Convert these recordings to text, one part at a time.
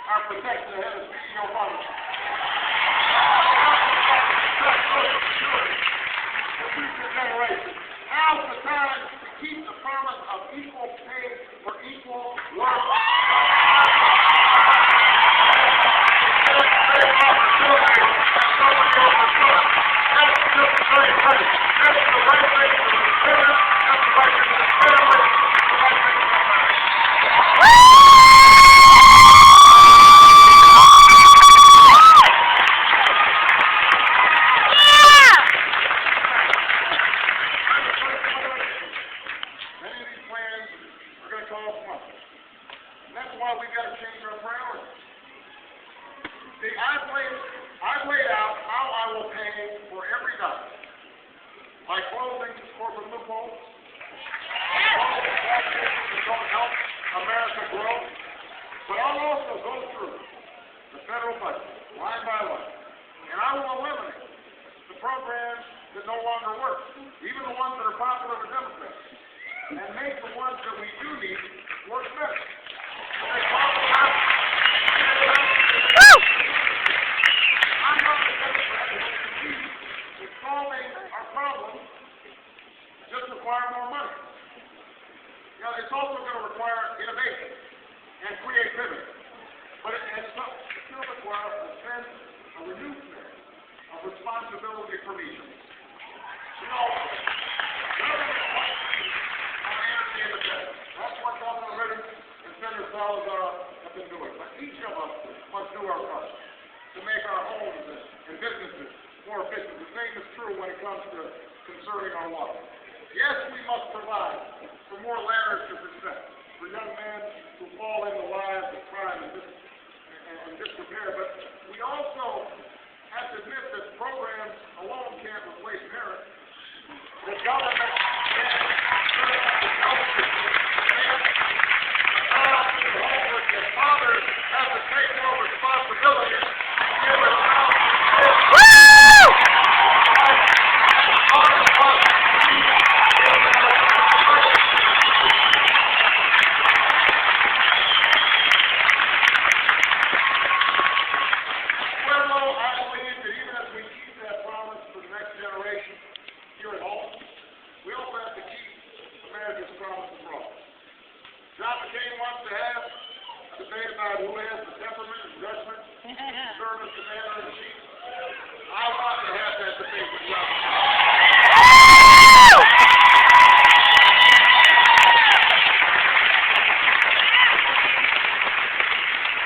our protection ahead of CEO Obama. The future generation. Now's the time to keep the promise of equal pay for equal work. That's why we've got to change our priorities. See, I've laid out how I will pay for every dollar by closing corporate loopholes, closing practices that don't help America grow, but I'll also go through the federal budget, line by line, and I will eliminate the programs that no longer work, even the ones that are popular with Democrats, and make the ones that we do need work better. I'm not a Democrat who believes that solving our problems just require more money. You know, it's also going to require innovation and creativity. But it still requires a sense, a renewed sense of responsibility from each of us. You know, government must be energy independent. That's what Governor Ritter and Senator Salazar have been doing. But each of us must do our part to make our homes and businesses more efficient. The same is true when it comes to conserving our water. Yes, we must provide for more ladders to success for young men who fall into lives of crime and disrepair, but we also have to admit that programs alone can't replace parents. The government can't help the fathers have to take more responsibility and give us Pueblo, I believe that even as we keep that promise for the next generation here at home, we also have to keep America's promise abroad. John McCain wants to have a debate about who has the temperament and judgment to serve as commander-in-chief. I want to have that debate with John McCain.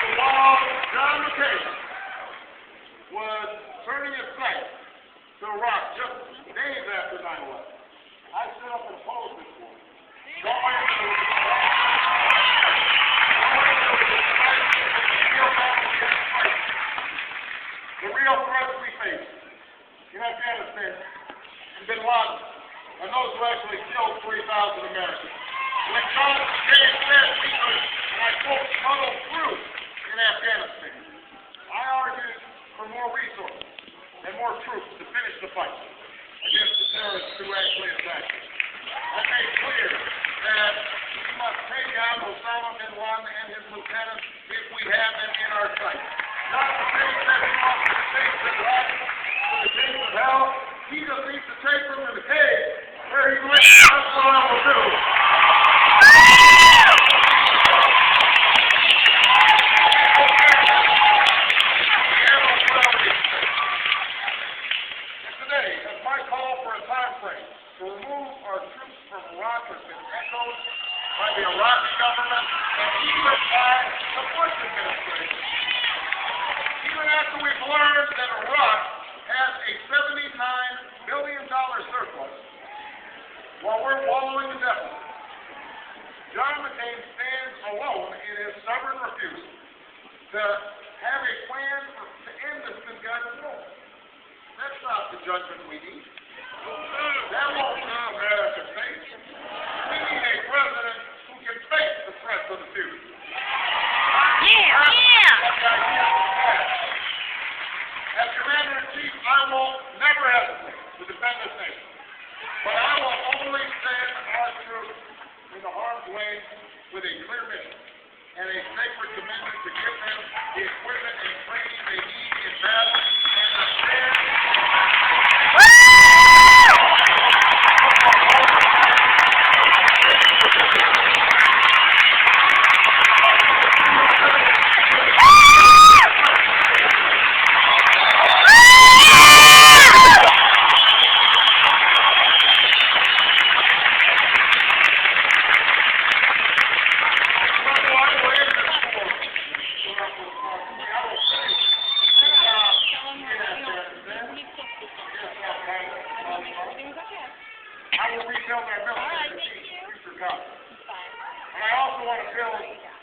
So while John McCain was turning his sights to Iraq just days after 9/11, I stood up and opposed this war. The real threats we face in Afghanistan and bin Laden, and those who actually killed 3,000 Americans. When John McCain said we could, and I quote, struggle through in Afghanistan, I argued for more resources and more troops to finish the fight against the terrorists who actually attacked us. I made clear that we must take down Osama bin Laden and his lieutenants if we have them in our sight. John McCain said he wants to take bin Laden to the gates of hell. He just needs to take them to the cave where he lives. That's what I will do. And today, as my call for a time frame to remove our troops from Iraq has been echoed by the Iraqi government and even by the Bush administration. Even after we've learned that Iraq has a $79 billion surplus while we're wallowing in deficit, John McCain stands alone in his stubborn refusal to have a plan to end this misguided war. That's not the judgment we need. That won't turn America safe. We need a president who can face the threats of the future. As Commander-in-Chief, I will never hesitate to defend this nation. But I will only send our troops into harm's way with a clear mission. and a sacred commitment to give them the equipment and training they need in battle and to stand. I will retell that military to future cops. And I also want to tell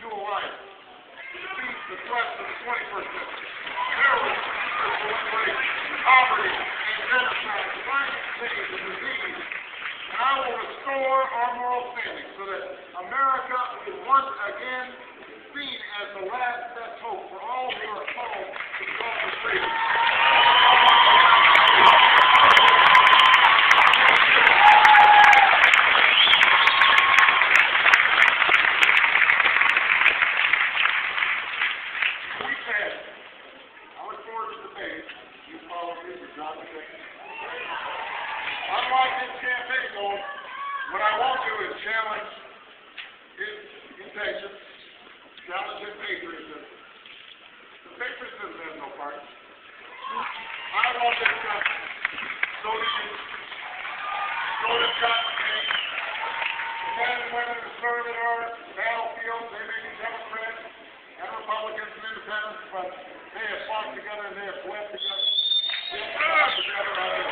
you alike to defeat the threats of the 21st century. Terrorism, proliferation, poverty, and genocide, climate change, and disease. And I will restore our moral standing so that America is once again seen as the last best hope for all who are called to the cause of freedom. Unlike this campaign goal, what I won't do is challenge his impatience, challenge his patriotism. The patriotism has no part. I want this country. So do you. So does Cotton King. The men and women who serve in our battlefields, they may be Democrats and Republicans and Independents, but they have fought together and they have bled together. They have fought together.